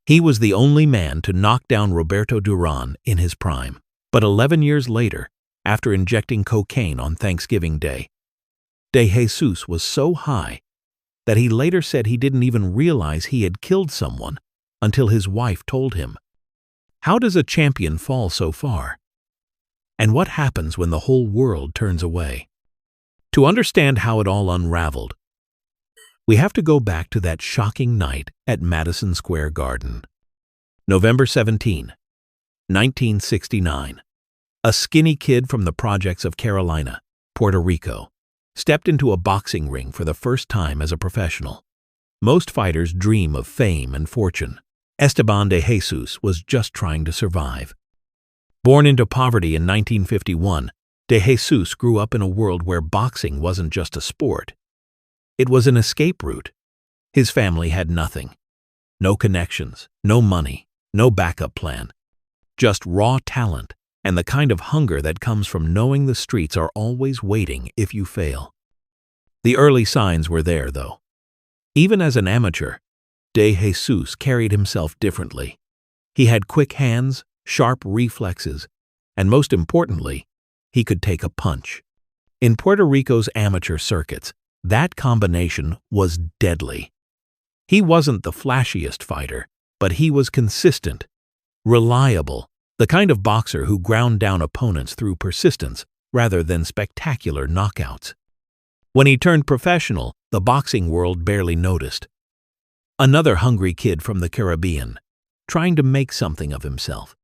He was the only man to knock down Roberto Durán in his prime. But 11 years later, after injecting cocaine on Thanksgiving Day, Jesús was so high that he later said he didn't even realize he had killed someone until his wife told him. How does a champion fall so far? And what happens when the whole world turns away? To understand how it all unraveled, we have to go back to that shocking night at Madison Square Garden. November 17, 1969. A skinny kid from the projects of Carolina, Puerto Rico, stepped into a boxing ring for the first time as a professional. Most fighters dream of fame and fortune. Esteban de Jesús was just trying to survive. Born into poverty in 1951, de Jesús grew up in a world where boxing wasn't just a sport. It was an escape route. His family had nothing. No connections, no money, no backup plan. Just raw talent and the kind of hunger that comes from knowing the streets are always waiting if you fail. The early signs were there, though. Even as an amateur, de Jesús carried himself differently. He had quick hands, sharp reflexes, and most importantly, he could take a punch. In Puerto Rico's amateur circuits, that combination was deadly. He wasn't the flashiest fighter, but he was consistent, reliable, the kind of boxer who ground down opponents through persistence rather than spectacular knockouts. When he turned professional, the boxing world barely noticed. Another hungry kid from the Caribbean, trying to make something of himself.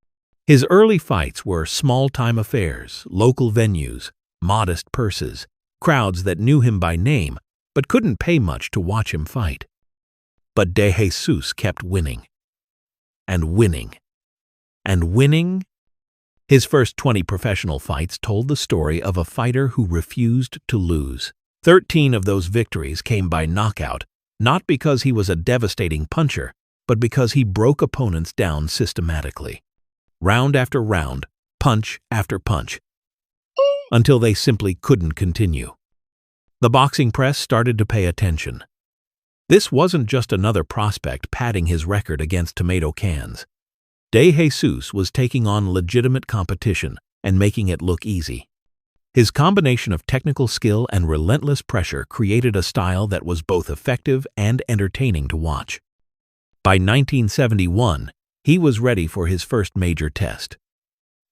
His early fights were small-time affairs, local venues, modest purses, crowds that knew him by name but couldn't pay much to watch him fight. But de Jesús kept winning. And winning. And winning. His first 20 professional fights told the story of a fighter who refused to lose. 13 of those victories came by knockout, not because he was a devastating puncher, but because he broke opponents down systematically. Round after round, punch after punch, until they simply couldn't continue. The boxing press started to pay attention. This wasn't just another prospect padding his record against tomato cans. De Jesús was taking on legitimate competition and making it look easy. His combination of technical skill and relentless pressure created a style that was both effective and entertaining to watch. By 1971, he was ready for his first major test.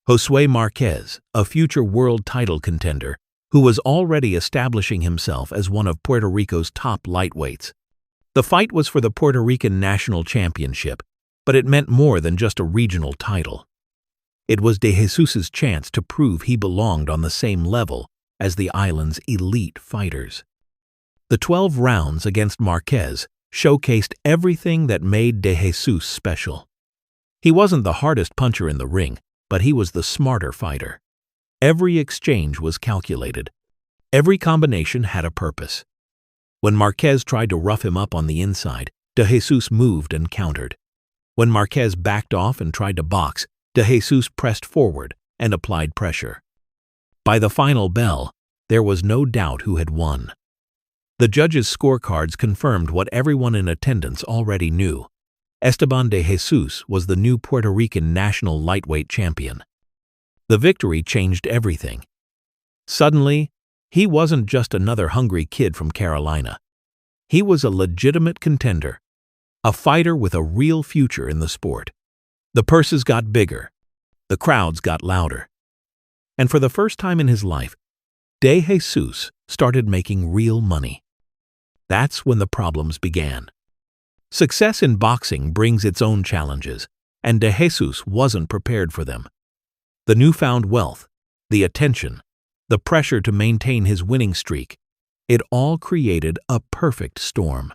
José Marquez, a future world title contender, who was already establishing himself as one of Puerto Rico's top lightweights. The fight was for the Puerto Rican National Championship, but it meant more than just a regional title. It was de Jesús's chance to prove he belonged on the same level as the island's elite fighters. The 12 rounds against Marquez showcased everything that made de Jesús special. He wasn't the hardest puncher in the ring, but he was the smarter fighter. Every exchange was calculated. Every combination had a purpose. When Marquez tried to rough him up on the inside, de Jesús moved and countered. When Marquez backed off and tried to box, de Jesús pressed forward and applied pressure. By the final bell, there was no doubt who had won. The judges' scorecards confirmed what everyone in attendance already knew. Esteban de Jesús was the new Puerto Rican national lightweight champion. The victory changed everything. Suddenly, he wasn't just another hungry kid from Carolina. He was a legitimate contender, a fighter with a real future in the sport. The purses got bigger, the crowds got louder, and for the first time in his life, de Jesús started making real money. That's when the problems began. Success in boxing brings its own challenges, and de Jesús wasn't prepared for them. The newfound wealth, the attention, the pressure to maintain his winning streak, it all created a perfect storm.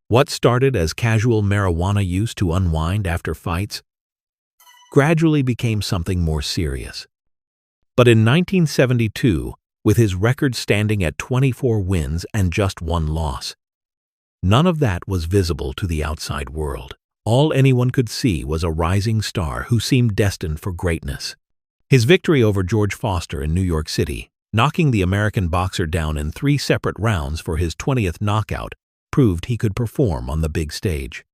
What started as casual marijuana use to unwind after fights gradually became something more serious. But in 1972, with his record standing at 24 wins and just 1 loss, none of that was visible to the outside world. All anyone could see was a rising star who seemed destined for greatness. His victory over George Foster in New York City, knocking the American boxer down in 3 separate rounds for his 20th knockout, proved he could perform on the big stage.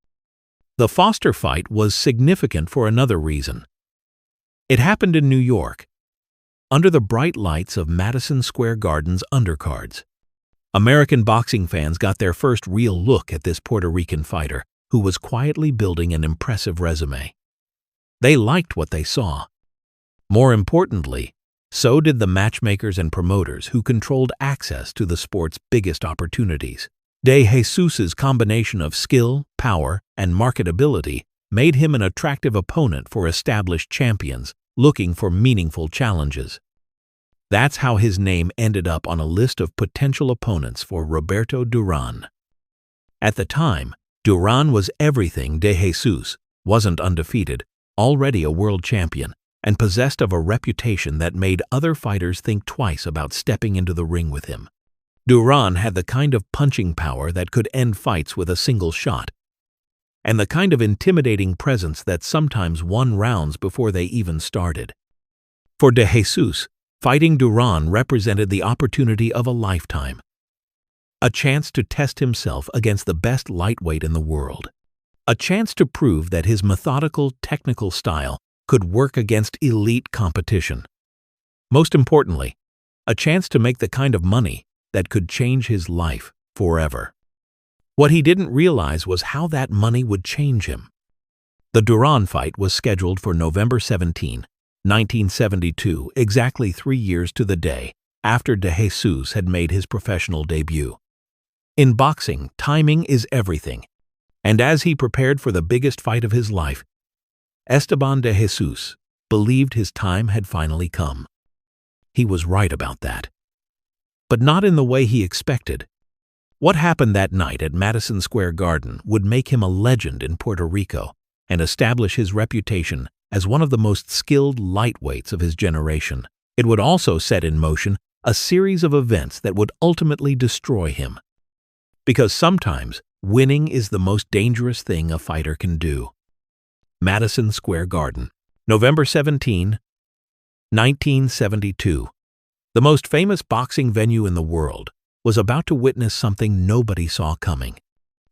The Foster fight was significant for another reason. It happened in New York, under the bright lights of Madison Square Garden's undercards. American boxing fans got their first real look at this Puerto Rican fighter who was quietly building an impressive resume. They liked what they saw. More importantly, so did the matchmakers and promoters who controlled access to the sport's biggest opportunities. De Jesus's combination of skill, power, and marketability made him an attractive opponent for established champions looking for meaningful challenges. That's how his name ended up on a list of potential opponents for Roberto Durán. At the time, Durán was everything De Jesus wasn't: undefeated, already a world champion, and possessed of a reputation that made other fighters think twice about stepping into the ring with him. Durán had the kind of punching power that could end fights with a single shot, and the kind of intimidating presence that sometimes won rounds before they even started. For De Jesus, fighting Durán represented the opportunity of a lifetime, a chance to test himself against the best lightweight in the world, a chance to prove that his methodical, technical style could work against elite competition. Most importantly, a chance to make the kind of money that could change his life forever. What he didn't realize was how that money would change him. The Durán fight was scheduled for November 17, 1972, exactly 3 years to the day after De Jesus had made his professional debut. In boxing, timing is everything, and as he prepared for the biggest fight of his life, Esteban de Jesus believed his time had finally come. He was right about that, but not in the way he expected. What happened that night at Madison Square Garden would make him a legend in Puerto Rico and establish his reputation as one of the most skilled lightweights of his generation. It would also set in motion a series of events that would ultimately destroy him. Because sometimes winning is the most dangerous thing a fighter can do. Madison Square Garden, November 17, 1972. The most famous boxing venue in the world was about to witness something nobody saw coming.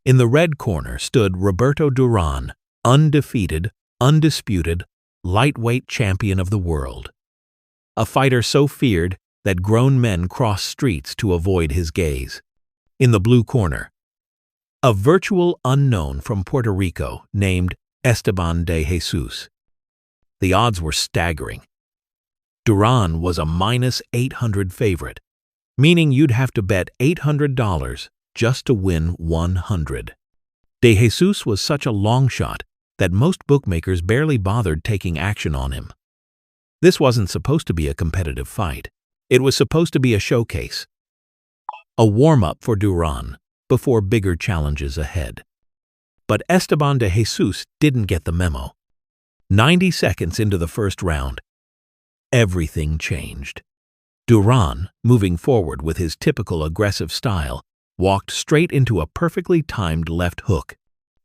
In the red corner stood Roberto Durán, undefeated, undisputed, lightweight champion of the world. A fighter so feared that grown men crossed streets to avoid his gaze. In the blue corner, a virtual unknown from Puerto Rico named Esteban de Jesus. The odds were staggering. Durán was a -800 favorite, meaning you'd have to bet $800 just to win 100. De Jesus was such a long shot that most bookmakers barely bothered taking action on him. This wasn't supposed to be a competitive fight. It was supposed to be a showcase, a warm-up for Durán before bigger challenges ahead. But Esteban de Jesus didn't get the memo. 90 seconds into the first round, everything changed. Durán, moving forward with his typical aggressive style, walked straight into a perfectly timed left hook.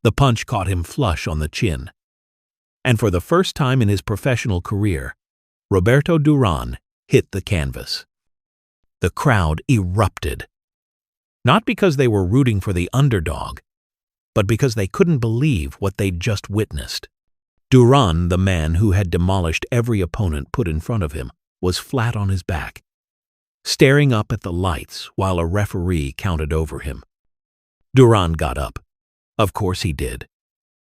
The punch caught him flush on the chin. And for the first time in his professional career, Roberto Durán hit the canvas. The crowd erupted. Not because they were rooting for the underdog, but because they couldn't believe what they'd just witnessed. Durán, the man who had demolished every opponent put in front of him, was flat on his back, staring up at the lights while a referee counted over him. Durán got up. Of course he did.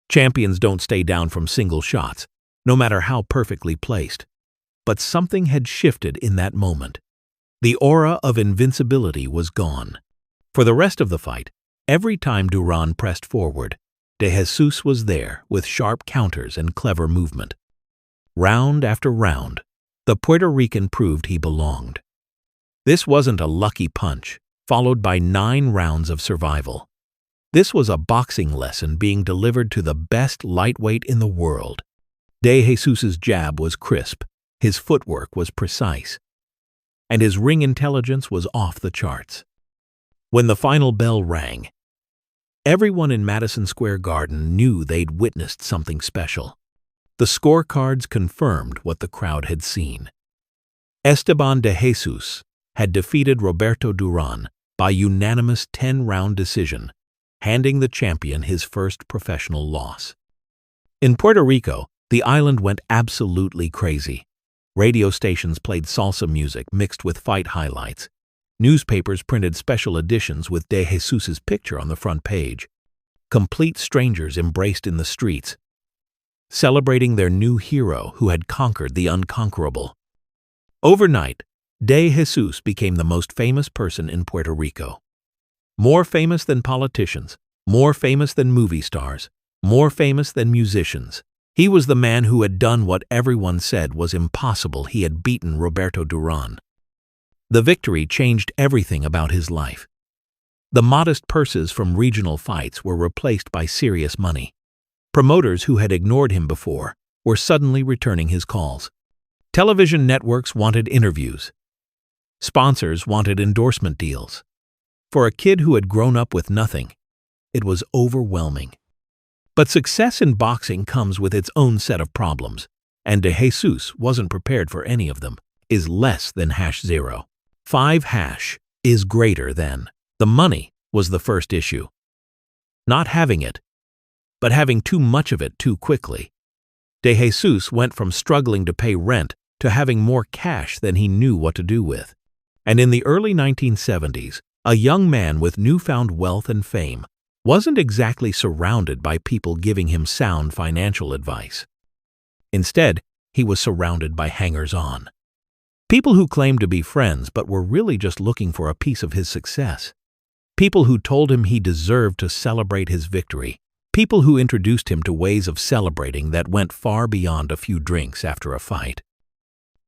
Champions don't stay down from single shots, no matter how perfectly placed. But something had shifted in that moment. The aura of invincibility was gone. For the rest of the fight, every time Durán pressed forward, De Jesus was there with sharp counters and clever movement. Round after round, the Puerto Rican proved he belonged. This wasn't a lucky punch, followed by 9 rounds of survival. This was a boxing lesson being delivered to the best lightweight in the world. De Jesus's jab was crisp, his footwork was precise, and his ring intelligence was off the charts. When the final bell rang, everyone in Madison Square Garden knew they'd witnessed something special. The scorecards confirmed what the crowd had seen. Esteban de Jesus had defeated Roberto Durán by unanimous 10-round decision, handing the champion his first professional loss. In Puerto Rico, the island went absolutely crazy. Radio stations played salsa music mixed with fight highlights. Newspapers printed special editions with De Jesus's picture on the front page. Complete strangers embraced in the streets, celebrating their new hero who had conquered the unconquerable. Overnight, De Jesus became the most famous person in Puerto Rico. More famous than politicians, more famous than movie stars, more famous than musicians. He was the man who had done what everyone said was impossible. He had beaten Roberto Durán. The victory changed everything about his life. The modest purses from regional fights were replaced by serious money. Promoters who had ignored him before were suddenly returning his calls. Television networks wanted interviews. Sponsors wanted endorsement deals. For a kid who had grown up with nothing, it was overwhelming. But success in boxing comes with its own set of problems, and De Jesus wasn't prepared for any of them. Is less than #0. 5 is greater than. The money was the first issue. Not having it, but having too much of it too quickly. De Jesus went from struggling to pay rent to having more cash than he knew what to do with. And in the early 1970s, a young man with newfound wealth and fame wasn't exactly surrounded by people giving him sound financial advice. Instead, he was surrounded by hangers-on. People who claimed to be friends but were really just looking for a piece of his success. People who told him he deserved to celebrate his victory. People who introduced him to ways of celebrating that went far beyond a few drinks after a fight.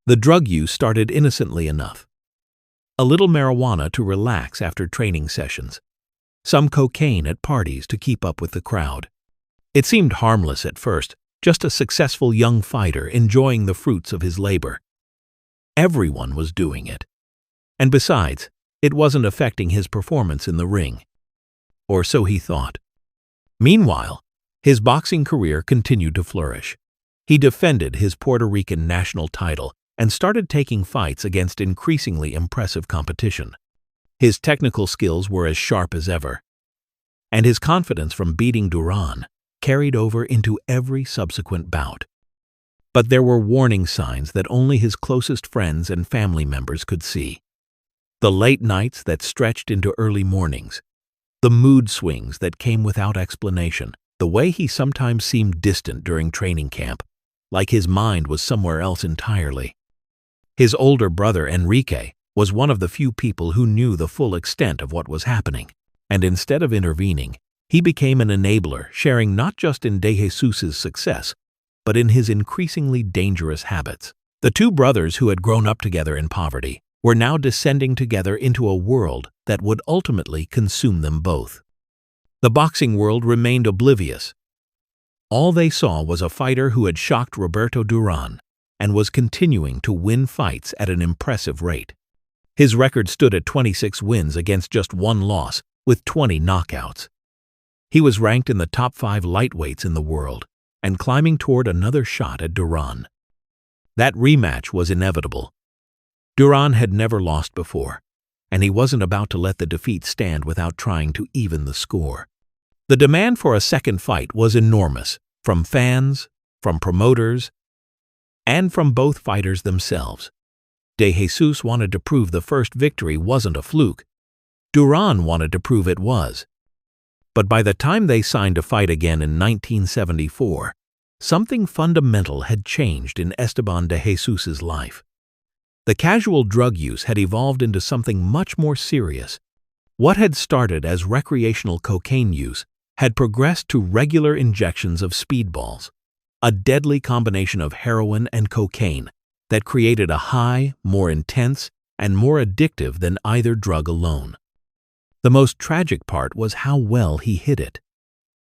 The drug use started innocently enough. A little marijuana to relax after training sessions. Some cocaine at parties to keep up with the crowd. It seemed harmless at first, just a successful young fighter enjoying the fruits of his labor. Everyone was doing it. And besides, it wasn't affecting his performance in the ring. Or so he thought. Meanwhile, his boxing career continued to flourish. He defended his Puerto Rican national title and started taking fights against increasingly impressive competition. His technical skills were as sharp as ever, and his confidence from beating Durán carried over into every subsequent bout. But there were warning signs that only his closest friends and family members could see. The late nights that stretched into early mornings, the mood swings that came without explanation, the way he sometimes seemed distant during training camp, like his mind was somewhere else entirely. His older brother, Enrique, was one of the few people who knew the full extent of what was happening, and instead of intervening, he became an enabler, sharing not just in De Jesus's success, but in his increasingly dangerous habits. The two brothers who had grown up together in poverty were now descending together into a world that would ultimately consume them both. The boxing world remained oblivious. All they saw was a fighter who had shocked Roberto Durán and was continuing to win fights at an impressive rate. His record stood at 26 wins against just 1 loss, with 20 knockouts. He was ranked in the top 5 lightweights in the world and climbing toward another shot at Durán. That rematch was inevitable. Durán had never lost before, and he wasn't about to let the defeat stand without trying to even the score. The demand for a second fight was enormous, from fans, from promoters, and from both fighters themselves. De Jesus wanted to prove the first victory wasn't a fluke. Durán wanted to prove it was. But by the time they signed to fight again in 1974, something fundamental had changed in Esteban de Jesus's life. The casual drug use had evolved into something much more serious. What had started as recreational cocaine use had progressed to regular injections of speedballs, a deadly combination of heroin and cocaine that created a high, more intense, and more addictive than either drug alone. The most tragic part was how well he hid it.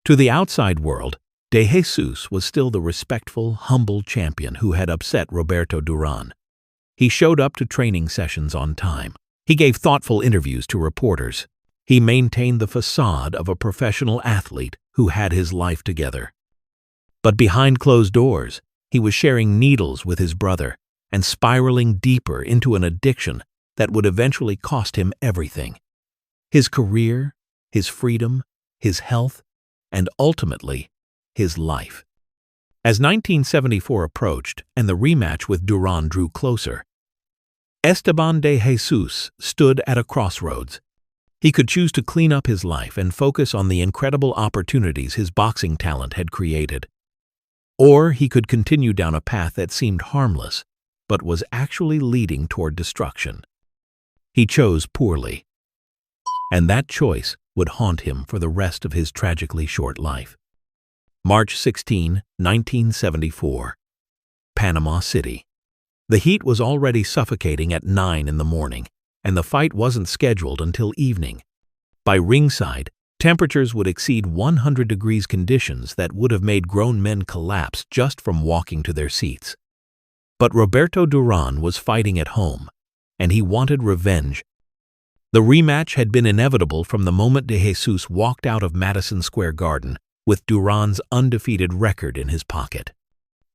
To the outside world, De Jesus was still the respectful, humble champion who had upset Roberto Durán. He showed up to training sessions on time. He gave thoughtful interviews to reporters. He maintained the facade of a professional athlete who had his life together. But behind closed doors, he was sharing needles with his brother and spiraling deeper into an addiction that would eventually cost him everything: his career, his freedom, his health, and ultimately, his life. As 1974 approached and the rematch with Durán drew closer, Esteban de Jesús stood at a crossroads. He could choose to clean up his life and focus on the incredible opportunities his boxing talent had created. Or he could continue down a path that seemed harmless, but was actually leading toward destruction. He chose poorly, and that choice would haunt him for the rest of his tragically short life. March 16, 1974. Panama City. The heat was already suffocating at 9 in the morning, and the fight wasn't scheduled until evening. By ringside, temperatures would exceed 100 degrees, conditions that would have made grown men collapse just from walking to their seats. But Roberto Durán was fighting at home, and he wanted revenge. The rematch had been inevitable from the moment de Jesús walked out of Madison Square Garden with Durán's undefeated record in his pocket.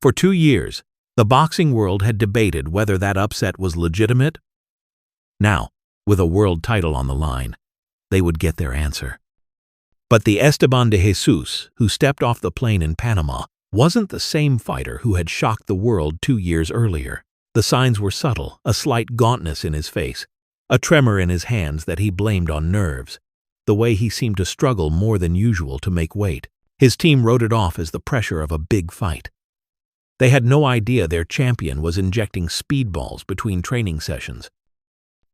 For 2 years, the boxing world had debated whether that upset was legitimate. Now, with a world title on the line, they would get their answer. But the Esteban de Jesús who stepped off the plane in Panama wasn't the same fighter who had shocked the world 2 years earlier. The signs were subtle: a slight gauntness in his face, a tremor in his hands that he blamed on nerves, the way he seemed to struggle more than usual to make weight. His team wrote it off as the pressure of a big fight. They had no idea their champion was injecting speedballs between training sessions.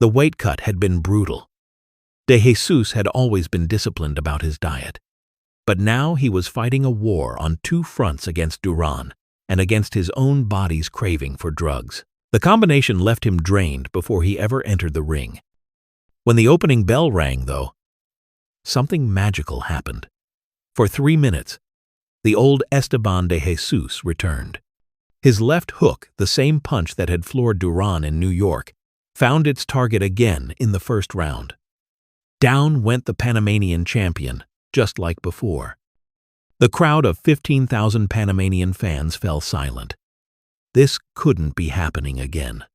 The weight cut had been brutal. De Jesús had always been disciplined about his diet. But now he was fighting a war on 2 fronts, against Durán and against his own body's craving for drugs. The combination left him drained before he ever entered the ring. When the opening bell rang, though, something magical happened. For 3 minutes, the old Esteban de Jesús returned. His left hook, the same punch that had floored Durán in New York, found its target again in the first round. Down went the Panamanian champion, just like before. The crowd of 15,000 Panamanian fans fell silent. This couldn't be happening again.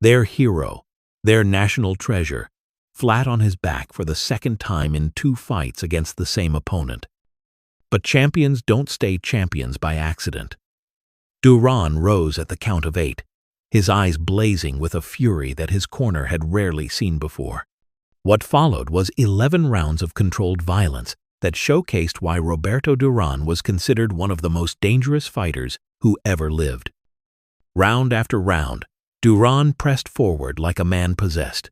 Their hero, their national treasure, flat on his back for the second time in 2 fights against the same opponent. But champions don't stay champions by accident. Durán rose at the count of 8, his eyes blazing with a fury that his corner had rarely seen before. What followed was 11 rounds of controlled violence that showcased why Roberto Durán was considered one of the most dangerous fighters who ever lived. Round after round, Durán pressed forward like a man possessed.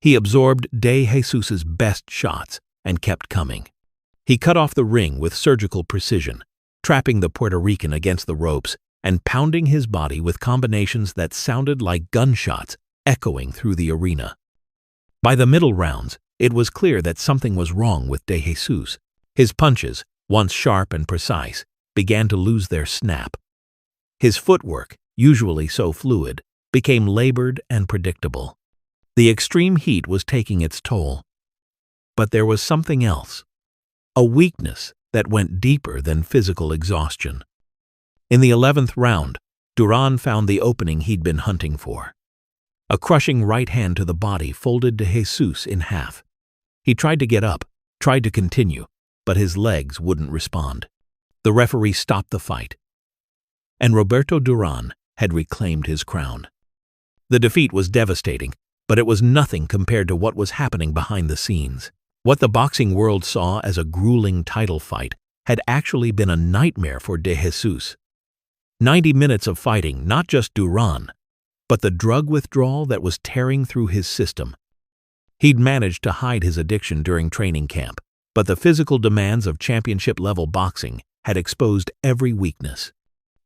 He absorbed de Jesús's best shots and kept coming. He cut off the ring with surgical precision, trapping the Puerto Rican against the ropes and pounding his body with combinations that sounded like gunshots echoing through the arena. By the middle rounds, it was clear that something was wrong with de Jesús. His punches, once sharp and precise, began to lose their snap. His footwork, usually so fluid, became labored and predictable. The extreme heat was taking its toll. But there was something else. A weakness that went deeper than physical exhaustion. In the 11th round, Durán found the opening he'd been hunting for. A crushing right hand to the body folded de Jesús in half. He tried to get up, tried to continue, but his legs wouldn't respond. The referee stopped the fight, and Roberto Durán had reclaimed his crown. The defeat was devastating, but it was nothing compared to what was happening behind the scenes. What the boxing world saw as a grueling title fight had actually been a nightmare for de Jesús. 90 minutes of fighting not just Durán, but the drug withdrawal that was tearing through his system. He'd managed to hide his addiction during training camp, but the physical demands of championship-level boxing had exposed every weakness.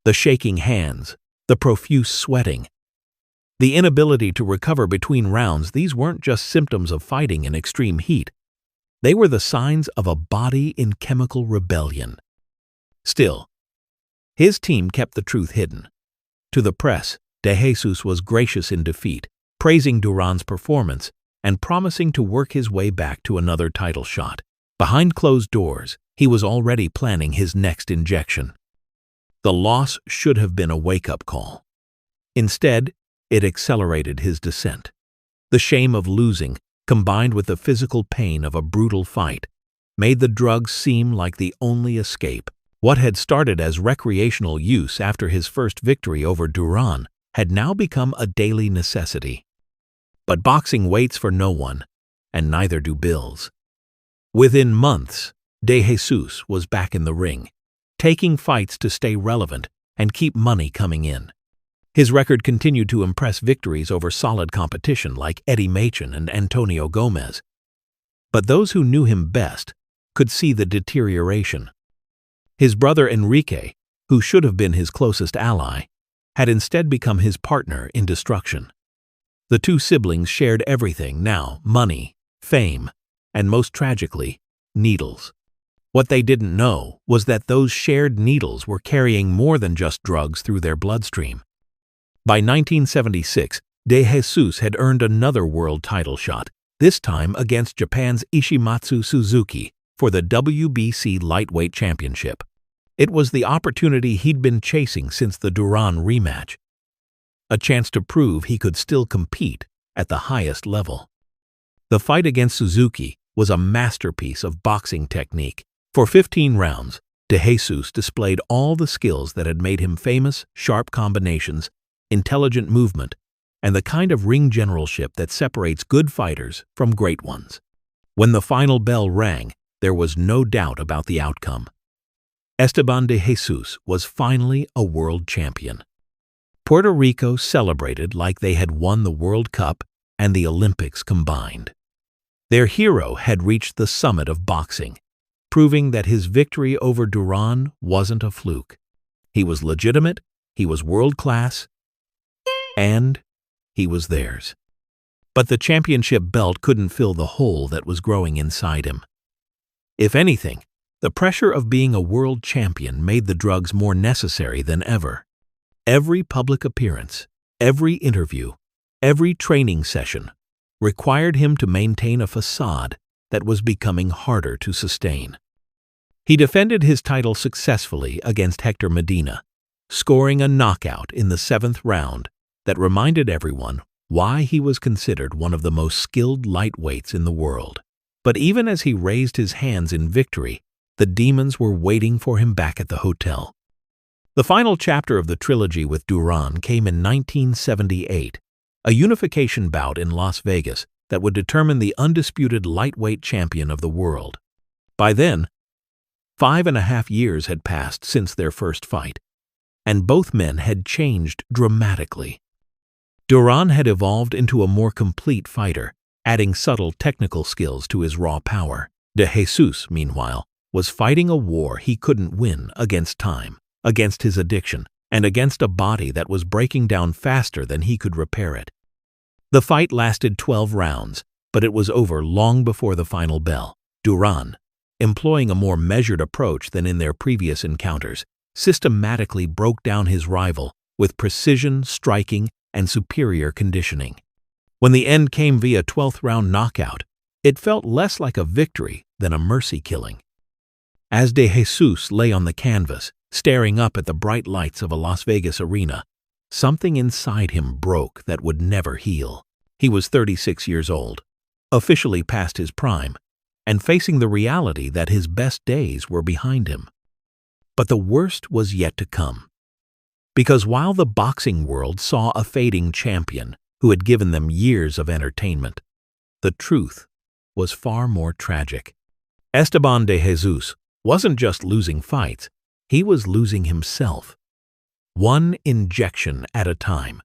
The shaking hands, the profuse sweating, the inability to recover between rounds, these weren't just symptoms of fighting in extreme heat. They were the signs of a body in chemical rebellion. Still, his team kept the truth hidden. To the press, de Jesús was gracious in defeat, praising Durán's performance and promising to work his way back to another title shot. Behind closed doors, he was already planning his next injection. The loss should have been a wake-up call. Instead, it accelerated his descent. The shame of losing, combined with the physical pain of a brutal fight, made the drugs seem like the only escape. What had started as recreational use after his first victory over Durán had now become a daily necessity. But boxing waits for no one, and neither do bills. Within months, De Jesus was back in the ring, taking fights to stay relevant and keep money coming in. His record continued to impress victories over solid competition like Eddie Machen and Antonio Gomez. But those who knew him best could see the deterioration. His brother Enrique, who should have been his closest ally, had instead become his partner in destruction. The two siblings shared everything now: money, fame, and most tragically, needles. What they didn't know was that those shared needles were carrying more than just drugs through their bloodstream. By 1976, De Jesus had earned another world title shot, this time against Japan's Ishimatsu Suzuki for the WBC Lightweight Championship. It was the opportunity he'd been chasing since the Durán rematch, a chance to prove he could still compete at the highest level. The fight against Suzuki was a masterpiece of boxing technique. For 15 rounds, De Jesus displayed all the skills that had made him famous: sharp combinations, intelligent movement, and the kind of ring generalship that separates good fighters from great ones. When the final bell rang, there was no doubt about the outcome. Esteban de Jesus was finally a world champion. Puerto Rico celebrated like they had won the World Cup and the Olympics combined. Their hero had reached the summit of boxing, proving that his victory over Durán wasn't a fluke. He was legitimate, he was world-class, and he was theirs. But the championship belt couldn't fill the hole that was growing inside him. If anything, the pressure of being a world champion made the drugs more necessary than ever. Every public appearance, every interview, every training session required him to maintain a facade that was becoming harder to sustain. He defended his title successfully against Hector Medina, scoring a knockout in the 7th round that reminded everyone why he was considered one of the most skilled lightweights in the world. But even as he raised his hands in victory, the demons were waiting for him back at the hotel. The final chapter of the trilogy with Durán came in 1978, a unification bout in Las Vegas that would determine the undisputed lightweight champion of the world. By then, 5.5 years had passed since their first fight, and both men had changed dramatically. Durán had evolved into a more complete fighter, adding subtle technical skills to his raw power. De Jesus, meanwhile, was fighting a war he couldn't win against time, against his addiction, and against a body that was breaking down faster than he could repair it. The fight lasted 12 rounds, but it was over long before the final bell. Durán, employing a more measured approach than in their previous encounters, systematically broke down his rival with precision, striking, and superior conditioning. When the end came via 12th round knockout, it felt less like a victory than a mercy killing. As De Jesus lay on the canvas, staring up at the bright lights of a Las Vegas arena, something inside him broke that would never heal. He was 36 years old, officially past his prime, and facing the reality that his best days were behind him. But the worst was yet to come. Because while the boxing world saw a fading champion who had given them years of entertainment, the truth was far more tragic. Esteban de Jesus wasn't just losing fights, he was losing himself, one injection at a time.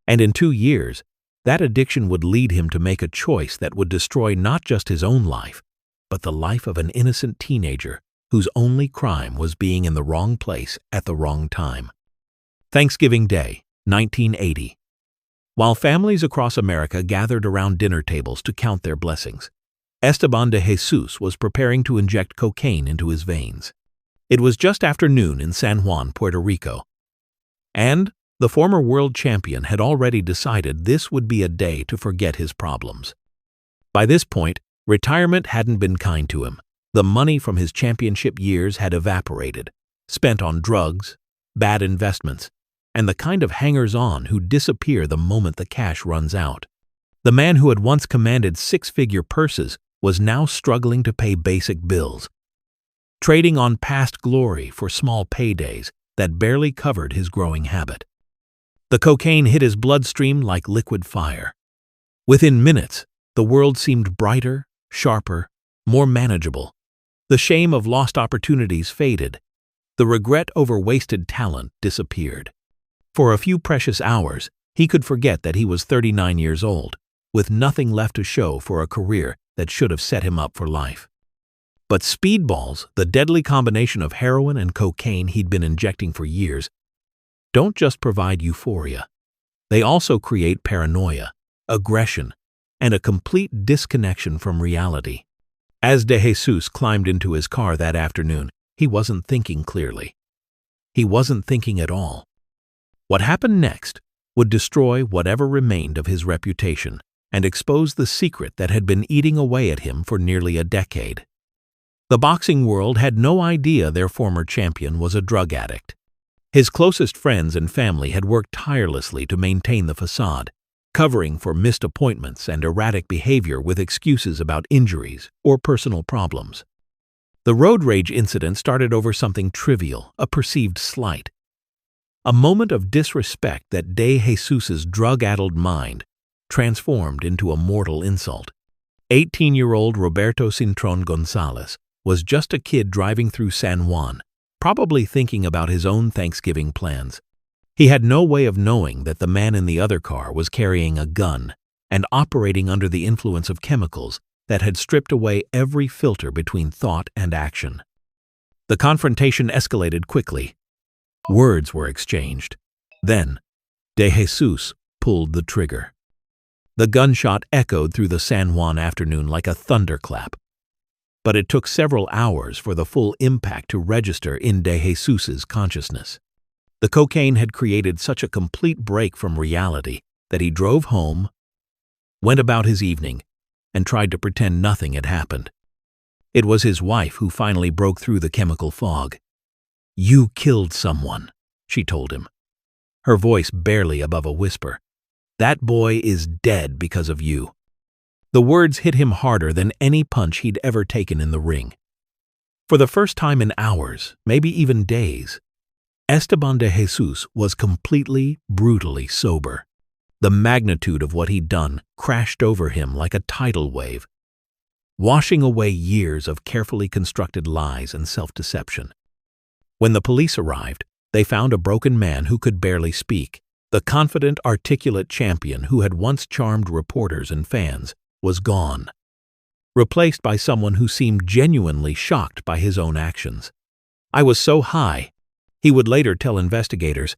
And in 2 years, that addiction would lead him to make a choice that would destroy not just his own life, but the life of an innocent teenager whose only crime was being in the wrong place at the wrong time. Thanksgiving Day, 1980. While families across America gathered around dinner tables to count their blessings, Esteban de Jesus was preparing to inject cocaine into his veins. It was just after noon in San Juan, Puerto Rico, and the former world champion had already decided this would be a day to forget his problems. By this point, retirement hadn't been kind to him. The money from his championship years had evaporated, spent on drugs, bad investments, and the kind of hangers-on who disappear the moment the cash runs out. The man who had once commanded 6-figure purses was now struggling to pay basic bills. trading on past glory for small paydays that barely covered his growing habit. The cocaine hit his bloodstream like liquid fire. Within minutes, the world seemed brighter, sharper, more manageable. The shame of lost opportunities faded. The regret over wasted talent disappeared. For a few precious hours, he could forget that he was 39 years old, with nothing left to show for a career that should have set him up for life. But speedballs, the deadly combination of heroin and cocaine he'd been injecting for years, don't just provide euphoria. They also create paranoia, aggression, and a complete disconnection from reality. As De Jesus climbed into his car that afternoon, he wasn't thinking clearly. He wasn't thinking at all. What happened next would destroy whatever remained of his reputation and expose the secret that had been eating away at him for nearly a decade. The boxing world had no idea their former champion was a drug addict. His closest friends and family had worked tirelessly to maintain the facade, covering for missed appointments and erratic behavior with excuses about injuries or personal problems. The road rage incident started over something trivial, a perceived slight. A moment of disrespect that De Jesus's drug-addled mind transformed into a mortal insult. 18-year-old Roberto Cintron Gonzalez was just a kid driving through San Juan, probably thinking about his own Thanksgiving plans. He had no way of knowing that the man in the other car was carrying a gun and operating under the influence of chemicals that had stripped away every filter between thought and action. The confrontation escalated quickly. Words were exchanged. Then, De Jesus pulled the trigger. The gunshot echoed through the San Juan afternoon like a thunderclap. But it took several hours for the full impact to register in De Jesus's consciousness. The cocaine had created such a complete break from reality that he drove home, went about his evening, and tried to pretend nothing had happened. It was his wife who finally broke through the chemical fog. "You killed someone," she told him, her voice barely above a whisper. "That boy is dead because of you." The words hit him harder than any punch he'd ever taken in the ring. For the first time in hours, maybe even days, Esteban de Jesus was completely, brutally sober. The magnitude of what he'd done crashed over him like a tidal wave, washing away years of carefully constructed lies and self-deception. When the police arrived, they found a broken man who could barely speak. The confident, articulate champion who had once charmed reporters and fans was gone, replaced by someone who seemed genuinely shocked by his own actions. "I was so high," he would later tell investigators.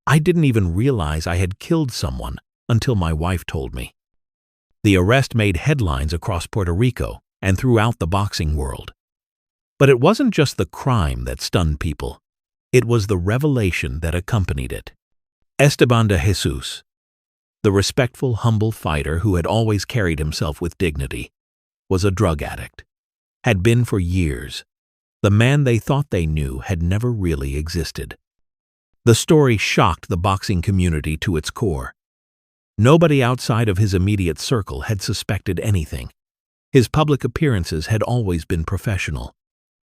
"I didn't even realize I had killed someone until my wife told me." The arrest made headlines across Puerto Rico and throughout the boxing world. But it wasn't just the crime that stunned people. It was the revelation that accompanied it. Esteban de Jesus, the respectful, humble fighter who had always carried himself with dignity, was a drug addict. Had been for years. The man they thought they knew had never really existed. The story shocked the boxing community to its core. Nobody outside of his immediate circle had suspected anything. His public appearances had always been professional.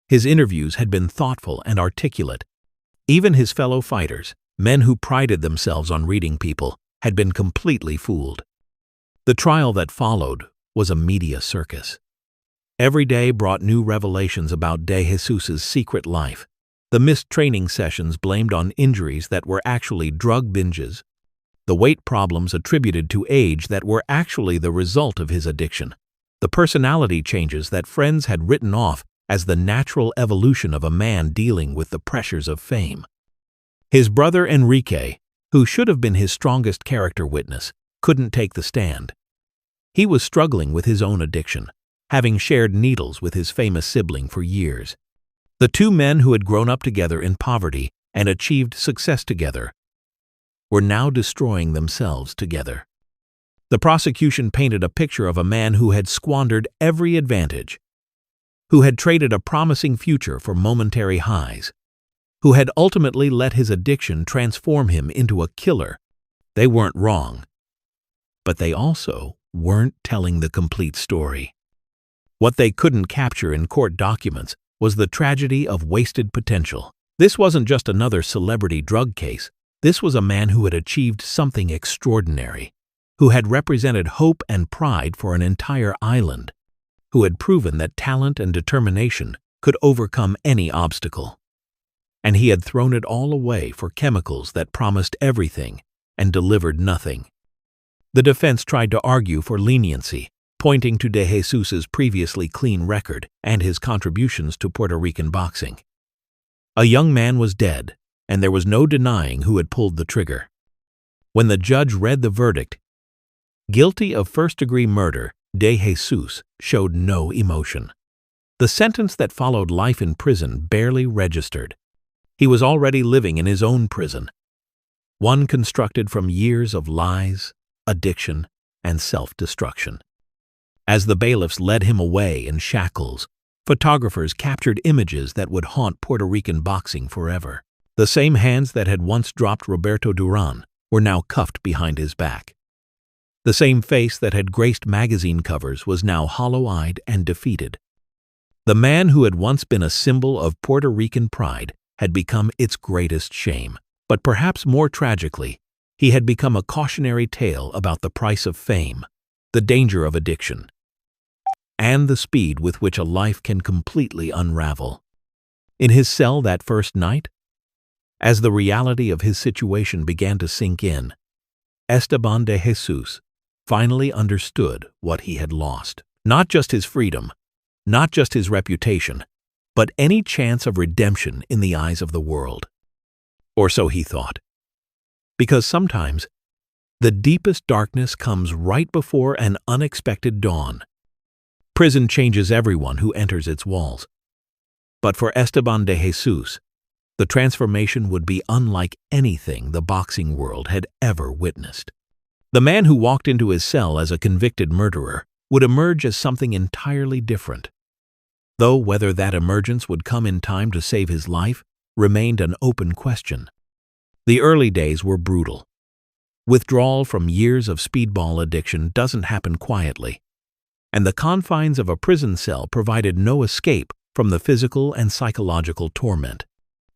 His interviews had been thoughtful and articulate. Even his fellow fighters, men who prided themselves on reading people, had been completely fooled. The trial that followed was a media circus. Every day brought new revelations about De Jesus's secret life. The missed training sessions blamed on injuries that were actually drug binges. The weight problems attributed to age that were actually the result of his addiction. The personality changes that friends had written off as the natural evolution of a man dealing with the pressures of fame. His brother Enrique, who should have been his strongest character witness, couldn't take the stand. He was struggling with his own addiction, having shared needles with his famous sibling for years. The two men who had grown up together in poverty and achieved success together were now destroying themselves together. The prosecution painted a picture of a man who had squandered every advantage, who had traded a promising future for momentary highs, who had ultimately let his addiction transform him into a killer. They weren't wrong, but they also weren't telling the complete story. What they couldn't capture in court documents was the tragedy of wasted potential. This wasn't just another celebrity drug case. This was a man who had achieved something extraordinary, who had represented hope and pride for an entire island, who had proven that talent and determination could overcome any obstacle. And he had thrown it all away for chemicals that promised everything and delivered nothing. The defense tried to argue for leniency, pointing to De Jesus's previously clean record and his contributions to Puerto Rican boxing. A young man was dead, and there was no denying who had pulled the trigger. When the judge read the verdict, guilty of first-degree murder, De Jesus showed no emotion. The sentence that followed life in prison barely registered. He was already living in his own prison, one constructed from years of lies, addiction, and self-destruction. As the bailiffs led him away in shackles, photographers captured images that would haunt Puerto Rican boxing forever. The same hands that had once dropped Roberto Durán were now cuffed behind his back. The same face that had graced magazine covers was now hollow-eyed and defeated. The man who had once been a symbol of Puerto Rican pride had become its greatest shame. But perhaps more tragically, he had become a cautionary tale about the price of fame, the danger of addiction, and the speed with which a life can completely unravel. In his cell that first night, as the reality of his situation began to sink in, Esteban de Jesus finally understood what he had lost. Not just his freedom, not just his reputation, but any chance of redemption in the eyes of the world. Or so he thought. Because sometimes, the deepest darkness comes right before an unexpected dawn. Prison changes everyone who enters its walls. But for Esteban de Jesus, the transformation would be unlike anything the boxing world had ever witnessed. The man who walked into his cell as a convicted murderer would emerge as something entirely different. Though whether that emergence would come in time to save his life remained an open question. The early days were brutal. Withdrawal from years of speedball addiction doesn't happen quietly, and the confines of a prison cell provided no escape from the physical and psychological torment.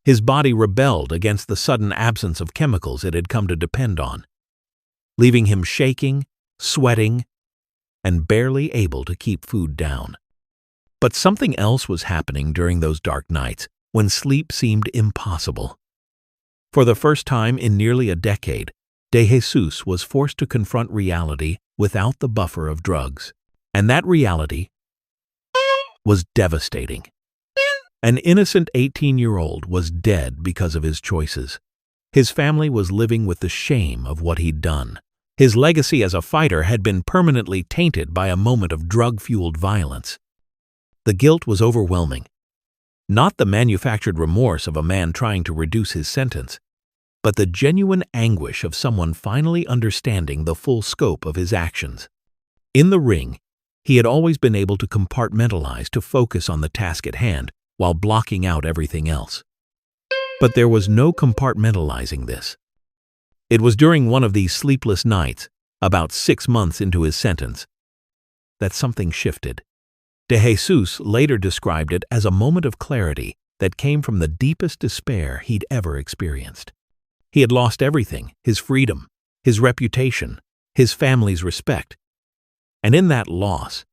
His body rebelled against the sudden absence of chemicals it had come to depend on, leaving him shaking, sweating, and barely able to keep food down. But something else was happening during those dark nights when sleep seemed impossible. For the first time in nearly a decade, De Jesus was forced to confront reality without the buffer of drugs. And that reality was devastating. An innocent 18-year-old was dead because of his choices. His family was living with the shame of what he'd done. His legacy as a fighter had been permanently tainted by a moment of drug-fueled violence. The guilt was overwhelming. Not the manufactured remorse of a man trying to reduce his sentence, but the genuine anguish of someone finally understanding the full scope of his actions. In the ring, he had always been able to compartmentalize to focus on the task at hand while blocking out everything else. But there was no compartmentalizing this. It was during one of these sleepless nights, about 6 months into his sentence, that something shifted. De Jesus later described it as a moment of clarity that came from the deepest despair he'd ever experienced. He had lost everything: his freedom, his reputation, his family's respect. And in that loss,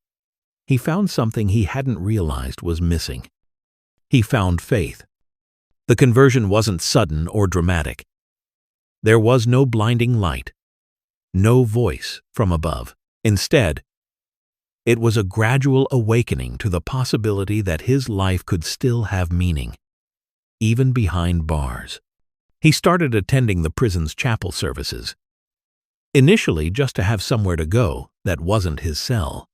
he found something he hadn't realized was missing. He found faith. The conversion wasn't sudden or dramatic. There was no blinding light, no voice from above. Instead, it was a gradual awakening to the possibility that his life could still have meaning, even behind bars. He started attending the prison's chapel services, initially just to have somewhere to go that wasn't his cell.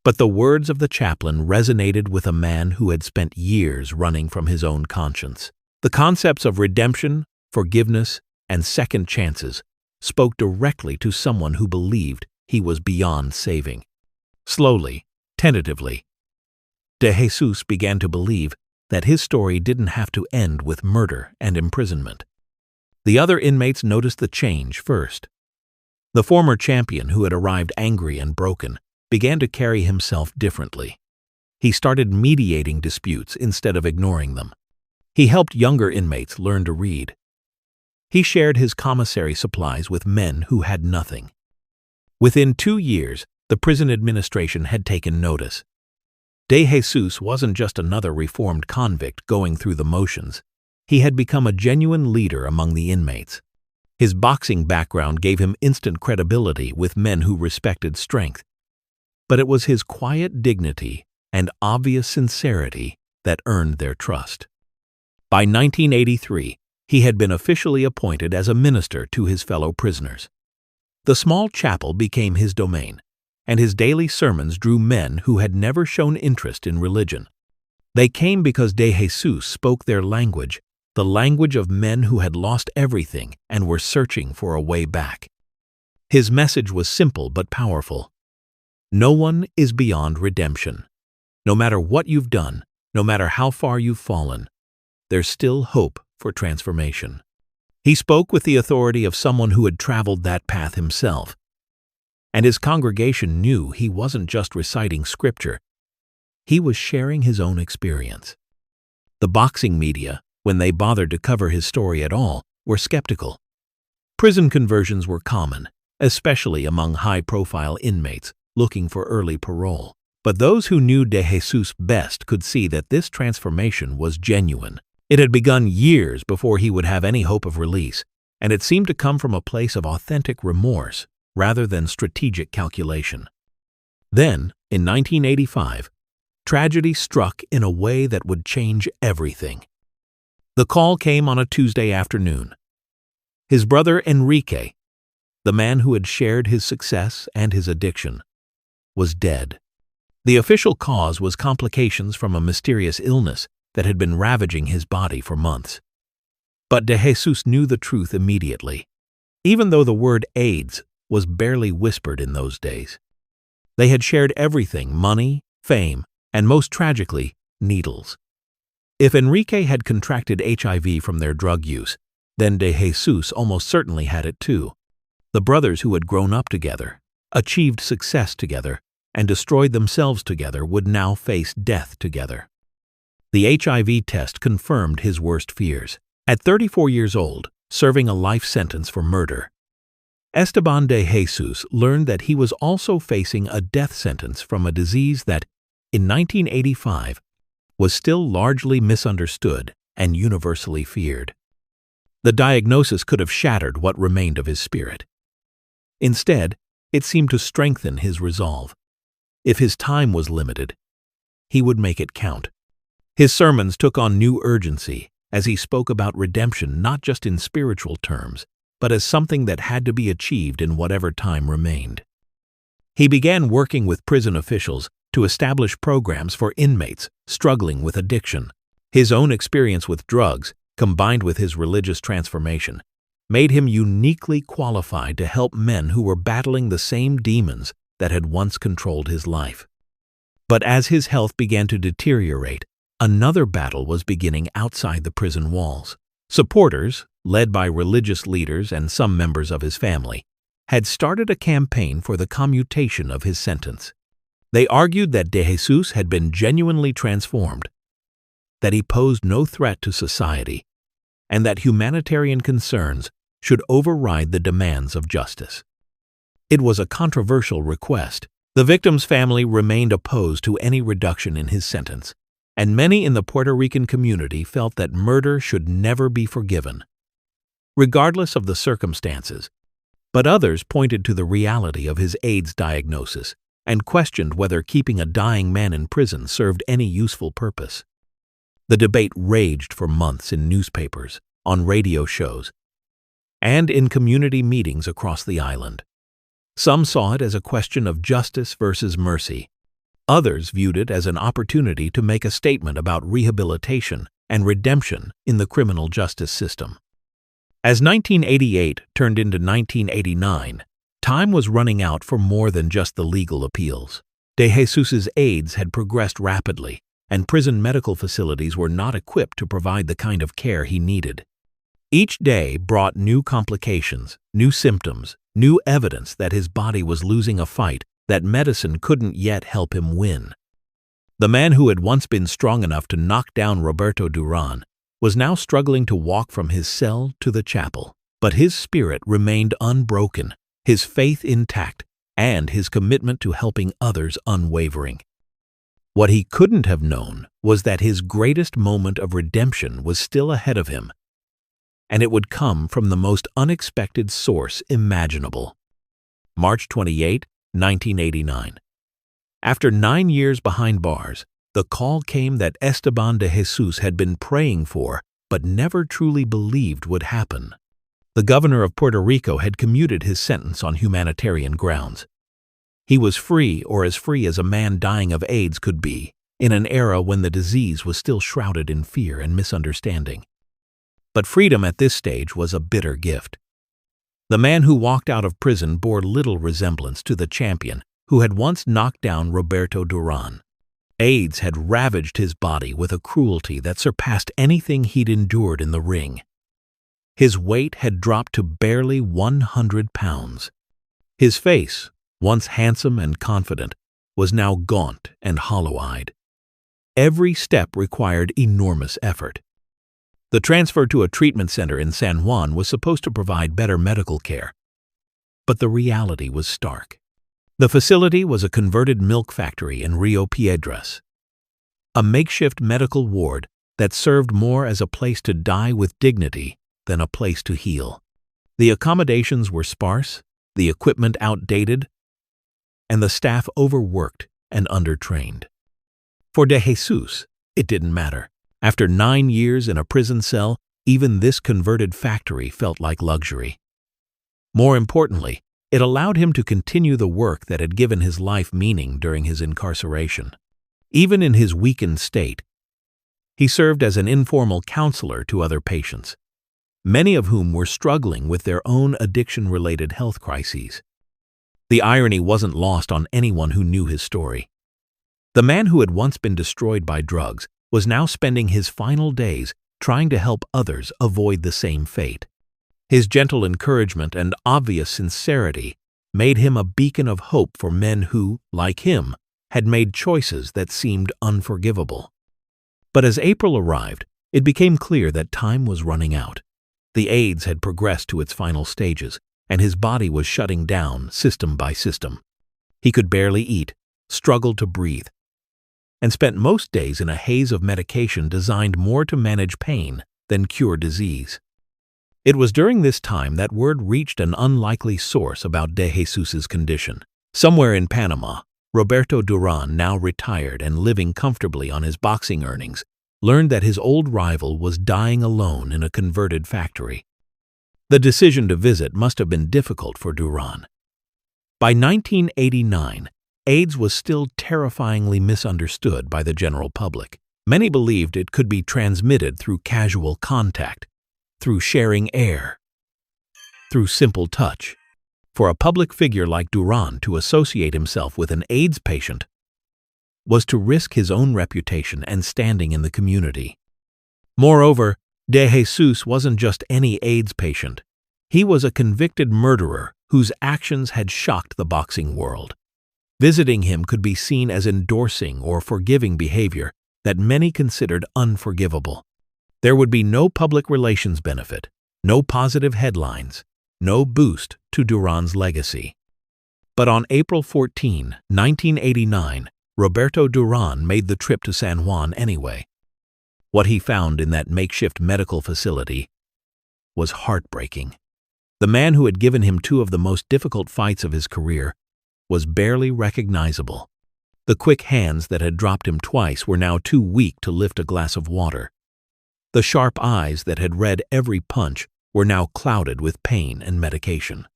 But the words of the chaplain resonated with a man who had spent years running from his own conscience. The concepts of redemption, forgiveness, and second chances spoke directly to someone who believed he was beyond saving. Slowly, tentatively, De Jesus began to believe that his story didn't have to end with murder and imprisonment. The other inmates noticed the change first. The former champion, who had arrived angry and broken, began to carry himself differently. He started mediating disputes instead of ignoring them. He helped younger inmates learn to read. He shared his commissary supplies with men who had nothing. Within 2 years, the prison administration had taken notice. De Jesus wasn't just another reformed convict going through the motions. He had become a genuine leader among the inmates. His boxing background gave him instant credibility with men who respected strength. But it was his quiet dignity and obvious sincerity that earned their trust. By 1983, he had been officially appointed as a minister to his fellow prisoners. The small chapel became his domain, and his daily sermons drew men who had never shown interest in religion. They came because De Jesus spoke their language, the language of men who had lost everything and were searching for a way back. His message was simple but powerful. No one is beyond redemption. No matter what you've done, no matter how far you've fallen, there's still hope for transformation. He spoke with the authority of someone who had traveled that path himself. And his congregation knew he wasn't just reciting scripture. He was sharing his own experience. The boxing media, when they bothered to cover his story at all, were skeptical. Prison conversions were common, especially among high-profile inmates looking for early parole. But those who knew De Jesus best could see that this transformation was genuine. It had begun years before he would have any hope of release, and it seemed to come from a place of authentic remorse rather than strategic calculation. Then, in 1985, tragedy struck in a way that would change everything. The call came on a Tuesday afternoon. His brother Enrique, the man who had shared his success and his addiction, was dead. The official cause was complications from a mysterious illness that had been ravaging his body for months. But De Jesus knew the truth immediately, even though the word AIDS was barely whispered in those days. They had shared everything: money, fame, and most tragically, needles. If Enrique had contracted HIV from their drug use, then De Jesus almost certainly had it too. The brothers who had grown up together, achieved success together, and destroyed themselves together would now face death together. The HIV test confirmed his worst fears. At 34 years old, serving a life sentence for murder, Esteban de Jesus learned that he was also facing a death sentence from a disease that, in 1985, was still largely misunderstood and universally feared. The diagnosis could have shattered what remained of his spirit. Instead, it seemed to strengthen his resolve. If his time was limited, he would make it count. His sermons took on new urgency as he spoke about redemption not just in spiritual terms, but as something that had to be achieved in whatever time remained. He began working with prison officials to establish programs for inmates struggling with addiction. His own experience with drugs, combined with his religious transformation, made him uniquely qualified to help men who were battling the same demons that had once controlled his life. But as his health began to deteriorate, another battle was beginning outside the prison walls. Supporters, led by religious leaders and some members of his family, had started a campaign for the commutation of his sentence. They argued that De Jesus had been genuinely transformed, that he posed no threat to society, and that humanitarian concerns should override the demands of justice. It was a controversial request. The victim's family remained opposed to any reduction in his sentence, and many in the Puerto Rican community felt that murder should never be forgiven, regardless of the circumstances. But others pointed to the reality of his AIDS diagnosis and questioned whether keeping a dying man in prison served any useful purpose. The debate raged for months in newspapers, on radio shows, and in community meetings across the island. Some saw it as a question of justice versus mercy. Others viewed it as an opportunity to make a statement about rehabilitation and redemption in the criminal justice system. As 1988 turned into 1989, time was running out for more than just the legal appeals. De Jesus's AIDS had progressed rapidly, and prison medical facilities were not equipped to provide the kind of care he needed. Each day brought new complications, new symptoms, new evidence that his body was losing a fight that medicine couldn't yet help him win. The man who had once been strong enough to knock down Roberto Durán was now struggling to walk from his cell to the chapel. But his spirit remained unbroken, his faith intact, and his commitment to helping others unwavering. What he couldn't have known was that his greatest moment of redemption was still ahead of him, and it would come from the most unexpected source imaginable. March 28, 1989. After 9 years behind bars, the call came that Esteban de Jesús had been praying for but never truly believed would happen. The governor of Puerto Rico had commuted his sentence on humanitarian grounds. He was free, or as free as a man dying of AIDS could be, in an era when the disease was still shrouded in fear and misunderstanding. But freedom at this stage was a bitter gift. The man who walked out of prison bore little resemblance to the champion who had once knocked down Roberto Durán. AIDS had ravaged his body with a cruelty that surpassed anything he'd endured in the ring. His weight had dropped to barely 100 pounds. His face, once handsome and confident, was now gaunt and hollow-eyed. Every step required enormous effort. The transfer to a treatment center in San Juan was supposed to provide better medical care, but the reality was stark. The facility was a converted milk factory in Rio Piedras, a makeshift medical ward that served more as a place to die with dignity than a place to heal. The accommodations were sparse, the equipment outdated, and the staff overworked and undertrained. For de Jesús, it didn't matter. After 9 years in a prison cell, even this converted factory felt like luxury. More importantly, it allowed him to continue the work that had given his life meaning during his incarceration. Even in his weakened state, he served as an informal counselor to other patients, many of whom were struggling with their own addiction-related health crises. The irony wasn't lost on anyone who knew his story. The man who had once been destroyed by drugs was now spending his final days trying to help others avoid the same fate. His gentle encouragement and obvious sincerity made him a beacon of hope for men who, like him, had made choices that seemed unforgivable. But as April arrived, it became clear that time was running out. The AIDS had progressed to its final stages, and his body was shutting down system by system. He could barely eat, struggled to breathe, and spent most days in a haze of medication designed more to manage pain than cure disease. It was during this time that word reached an unlikely source about de Jesús's condition. Somewhere in Panama, Roberto Durán, now retired and living comfortably on his boxing earnings, learned that his old rival was dying alone in a converted factory. The decision to visit must have been difficult for Durán. By 1989, AIDS was still terrifyingly misunderstood by the general public. Many believed it could be transmitted through casual contact, through sharing air, through simple touch. For a public figure like Durán to associate himself with an AIDS patient was to risk his own reputation and standing in the community. Moreover, de Jesús wasn't just any AIDS patient. He was a convicted murderer whose actions had shocked the boxing world. Visiting him could be seen as endorsing or forgiving behavior that many considered unforgivable. There would be no public relations benefit, no positive headlines, no boost to Durán's legacy. But on April 14, 1989, Roberto Durán made the trip to San Juan anyway. What he found in that makeshift medical facility was heartbreaking. The man who had given him 2 of the most difficult fights of his career was barely recognizable. The quick hands that had dropped him twice were now too weak to lift a glass of water. The sharp eyes that had read every punch were now clouded with pain and medication.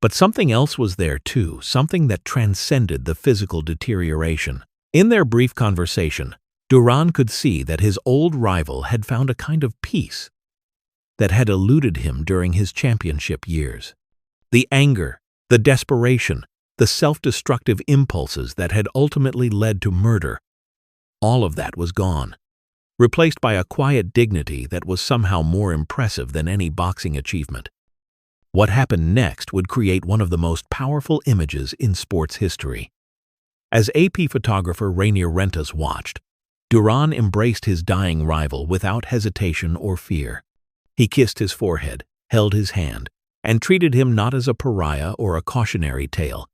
But something else was there too, something that transcended the physical deterioration. In their brief conversation, Durán could see that his old rival had found a kind of peace that had eluded him during his championship years. The anger, the desperation, the self-destructive impulses that had ultimately led to murder, all of that was gone, replaced by a quiet dignity that was somehow more impressive than any boxing achievement. What happened next would create one of the most powerful images in sports history. As AP photographer Rainier Rentas watched, Durán embraced his dying rival without hesitation or fear. He kissed his forehead, held his hand, and treated him not as a pariah or a cautionary tale,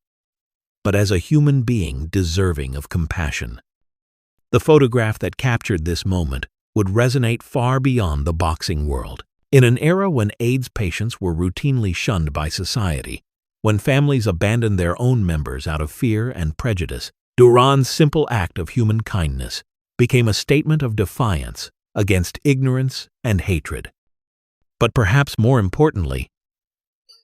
but as a human being deserving of compassion. The photograph that captured this moment would resonate far beyond the boxing world. In an era when AIDS patients were routinely shunned by society, when families abandoned their own members out of fear and prejudice, Durán's simple act of human kindness became a statement of defiance against ignorance and hatred. But perhaps more importantly,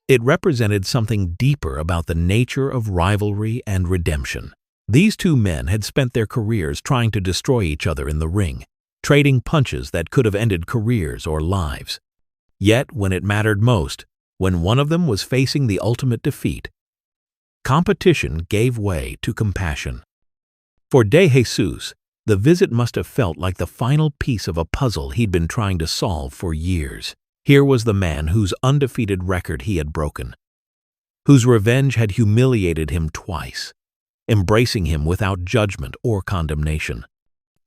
it represented something deeper about the nature of rivalry and redemption. These two men had spent their careers trying to destroy each other in the ring, trading punches that could have ended careers or lives. Yet, when it mattered most, when one of them was facing the ultimate defeat, competition gave way to compassion. For De Jesus, the visit must have felt like the final piece of a puzzle he'd been trying to solve for years. Here was the man whose undefeated record he had broken, whose revenge had humiliated him twice, embracing him without judgment or condemnation.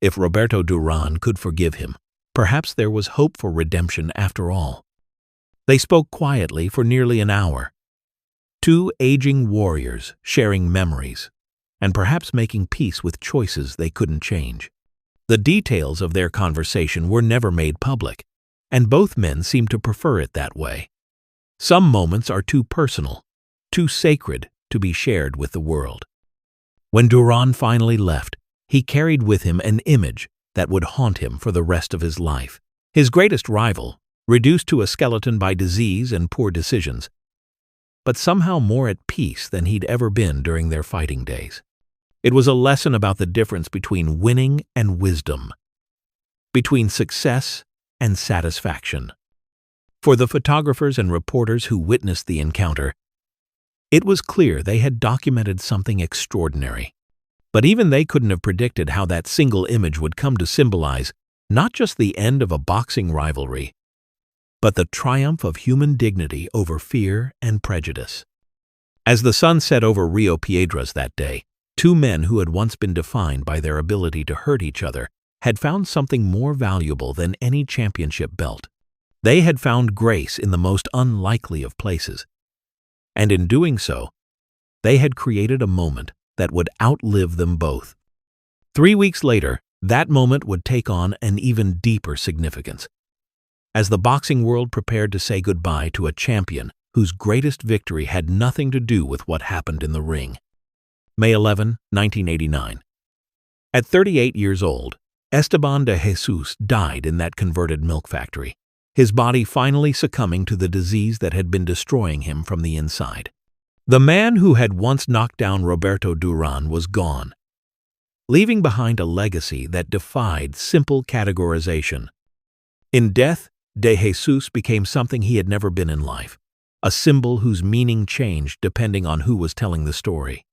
If Roberto Durán could forgive him, perhaps there was hope for redemption after all. They spoke quietly for nearly an hour, two aging warriors sharing memories, and perhaps making peace with choices they couldn't change. The details of their conversation were never made public, and both men seemed to prefer it that way. Some moments are too personal, too sacred to be shared with the world. When Durán finally left, he carried with him an image that would haunt him for the rest of his life. His greatest rival, reduced to a skeleton by disease and poor decisions, but somehow more at peace than he'd ever been during their fighting days. It was a lesson about the difference between winning and wisdom, between success and satisfaction. For the photographers and reporters who witnessed the encounter, it was clear they had documented something extraordinary. But even they couldn't have predicted how that single image would come to symbolize not just the end of a boxing rivalry, but the triumph of human dignity over fear and prejudice. As the sun set over Rio Piedras that day, two men who had once been defined by their ability to hurt each other had found something more valuable than any championship belt. They had found grace in the most unlikely of places. And in doing so, they had created a moment that would outlive them both. 3 weeks later, that moment would take on an even deeper significance, as the boxing world prepared to say goodbye to a champion whose greatest victory had nothing to do with what happened in the ring. May 11, 1989. At 38 years old, Esteban de Jesus died in that converted milk factory, his body finally succumbing to the disease that had been destroying him from the inside. The man who had once knocked down Roberto Durán was gone, leaving behind a legacy that defied simple categorization. In death, De Jesus became something he had never been in life, a symbol whose meaning changed depending on who was telling the story.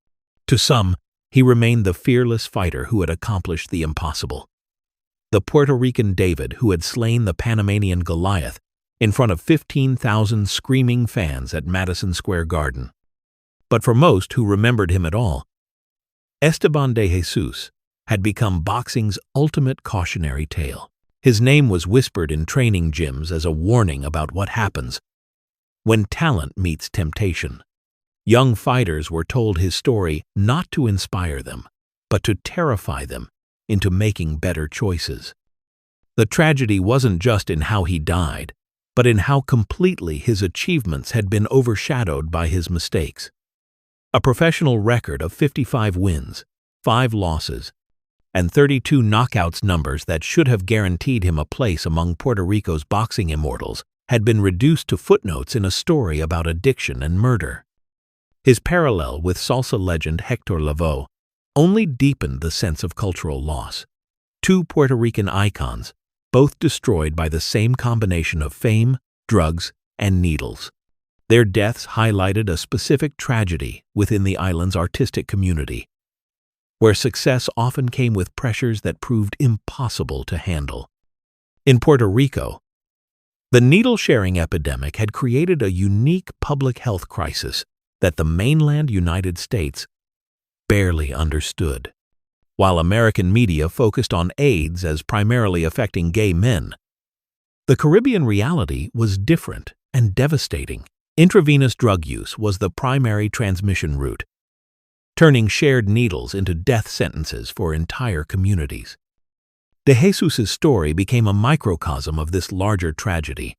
To some, he remained the fearless fighter who had accomplished the impossible, the Puerto Rican David who had slain the Panamanian Goliath in front of 15,000 screaming fans at Madison Square Garden. But for most who remembered him at all, Esteban de Jesus had become boxing's ultimate cautionary tale. His name was whispered in training gyms as a warning about what happens when talent meets temptation. Young fighters were told his story not to inspire them, but to terrify them into making better choices. The tragedy wasn't just in how he died, but in how completely his achievements had been overshadowed by his mistakes. A professional record of 55 wins, 5 losses, and 32 knockouts, numbers that should have guaranteed him a place among Puerto Rico's boxing immortals, had been reduced to footnotes in a story about addiction and murder. His parallel with salsa legend Hector Lavoe only deepened the sense of cultural loss. Two Puerto Rican icons, both destroyed by the same combination of fame, drugs, and needles. Their deaths highlighted a specific tragedy within the island's artistic community, where success often came with pressures that proved impossible to handle. In Puerto Rico, the needle-sharing epidemic had created a unique public health crisis that the mainland United States barely understood. While American media focused on AIDS as primarily affecting gay men, the Caribbean reality was different and devastating. Intravenous drug use was the primary transmission route, turning shared needles into death sentences for entire communities. De Jesus's story became a microcosm of this larger tragedy,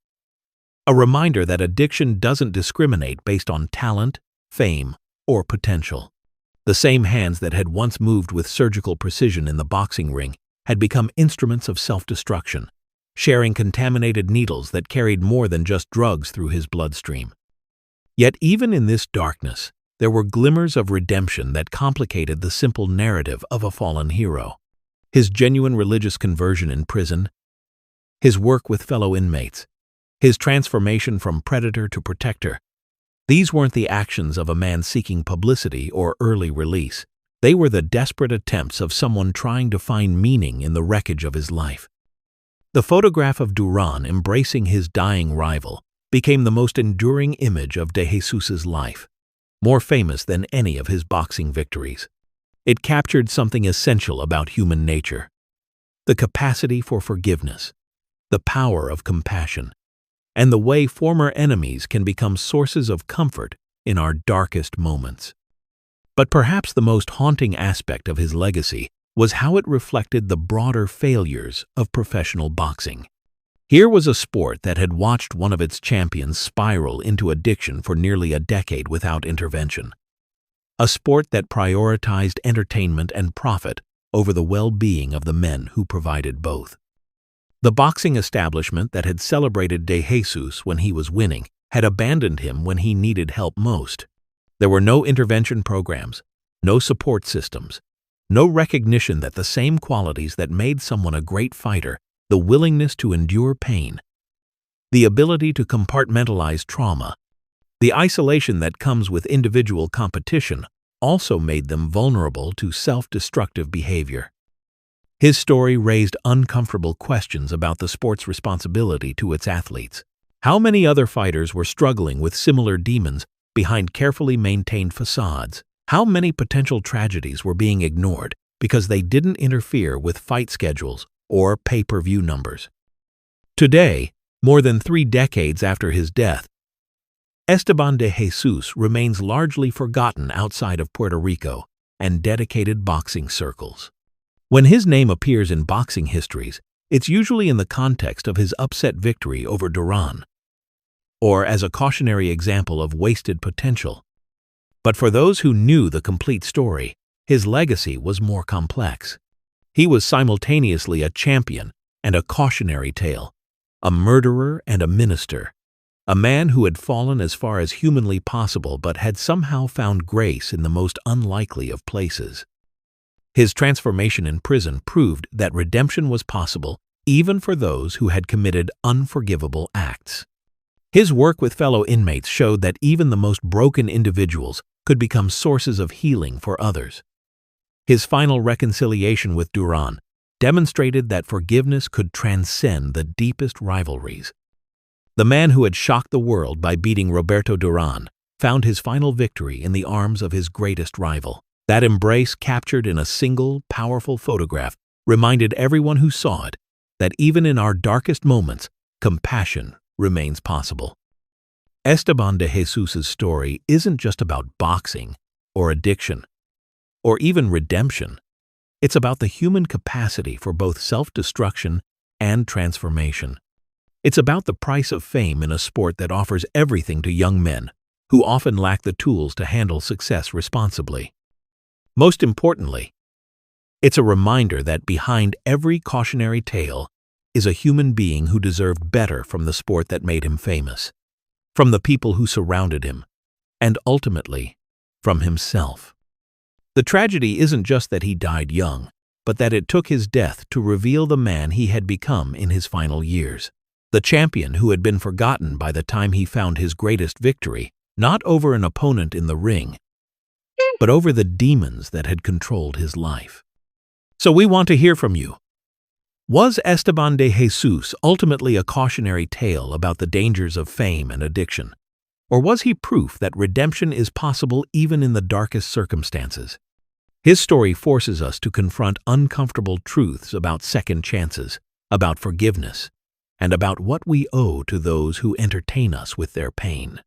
a reminder that addiction doesn't discriminate based on talent, fame, or potential. The same hands that had once moved with surgical precision in the boxing ring had become instruments of self-destruction, sharing contaminated needles that carried more than just drugs through his bloodstream. Yet even in this darkness, there were glimmers of redemption that complicated the simple narrative of a fallen hero. His genuine religious conversion in prison, his work with fellow inmates, his transformation from predator to protector. These weren't the actions of a man seeking publicity or early release. They were the desperate attempts of someone trying to find meaning in the wreckage of his life. The photograph of Durán embracing his dying rival became the most enduring image of De Jesus's life, more famous than any of his boxing victories. It captured something essential about human nature: the capacity for forgiveness, the power of compassion, and the way former enemies can become sources of comfort in our darkest moments. But perhaps the most haunting aspect of his legacy was how it reflected the broader failures of professional boxing. Here was a sport that had watched one of its champions spiral into addiction for nearly a decade without intervention. A sport that prioritized entertainment and profit over the well-being of the men who provided both. The boxing establishment that had celebrated De Jesus when he was winning had abandoned him when he needed help most. There were no intervention programs, no support systems, no recognition that the same qualities that made someone a great fighter, the willingness to endure pain, the ability to compartmentalize trauma, the isolation that comes with individual competition, also made them vulnerable to self-destructive behavior. His story raised uncomfortable questions about the sport's responsibility to its athletes. How many other fighters were struggling with similar demons behind carefully maintained facades? How many potential tragedies were being ignored because they didn't interfere with fight schedules or pay-per-view numbers? Today, more than 3 decades after his death, Esteban de Jesus remains largely forgotten outside of Puerto Rico and dedicated boxing circles. When his name appears in boxing histories, it's usually in the context of his upset victory over Durán, or as a cautionary example of wasted potential. But for those who knew the complete story, his legacy was more complex. He was simultaneously a champion and a cautionary tale, a murderer and a minister, a man who had fallen as far as humanly possible but had somehow found grace in the most unlikely of places. His transformation in prison proved that redemption was possible even for those who had committed unforgivable acts. His work with fellow inmates showed that even the most broken individuals could become sources of healing for others. His final reconciliation with Durán demonstrated that forgiveness could transcend the deepest rivalries. The man who had shocked the world by beating Roberto Durán found his final victory in the arms of his greatest rival. That embrace, captured in a single, powerful photograph, reminded everyone who saw it that even in our darkest moments, compassion remains possible. Esteban de Jesus's story isn't just about boxing or addiction or even redemption. It's about the human capacity for both self-destruction and transformation. It's about the price of fame in a sport that offers everything to young men who often lack the tools to handle success responsibly. Most importantly, it's a reminder that behind every cautionary tale is a human being who deserved better from the sport that made him famous, from the people who surrounded him, and ultimately, from himself. The tragedy isn't just that he died young, but that it took his death to reveal the man he had become in his final years. The champion who had been forgotten by the time he found his greatest victory, not over an opponent in the ring, but over the demons that had controlled his life. So we want to hear from you. Was Esteban de Jesus ultimately a cautionary tale about the dangers of fame and addiction? Or was he proof that redemption is possible even in the darkest circumstances? His story forces us to confront uncomfortable truths about second chances, about forgiveness, and about what we owe to those who entertain us with their pain.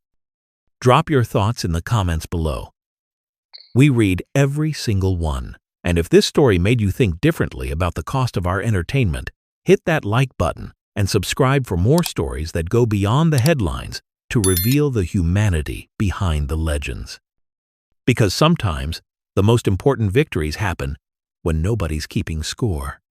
Drop your thoughts in the comments below. We read every single one, and if this story made you think differently about the cost of our entertainment, hit that like button and subscribe for more stories that go beyond the headlines to reveal the humanity behind the legends. Because sometimes, the most important victories happen when nobody's keeping score.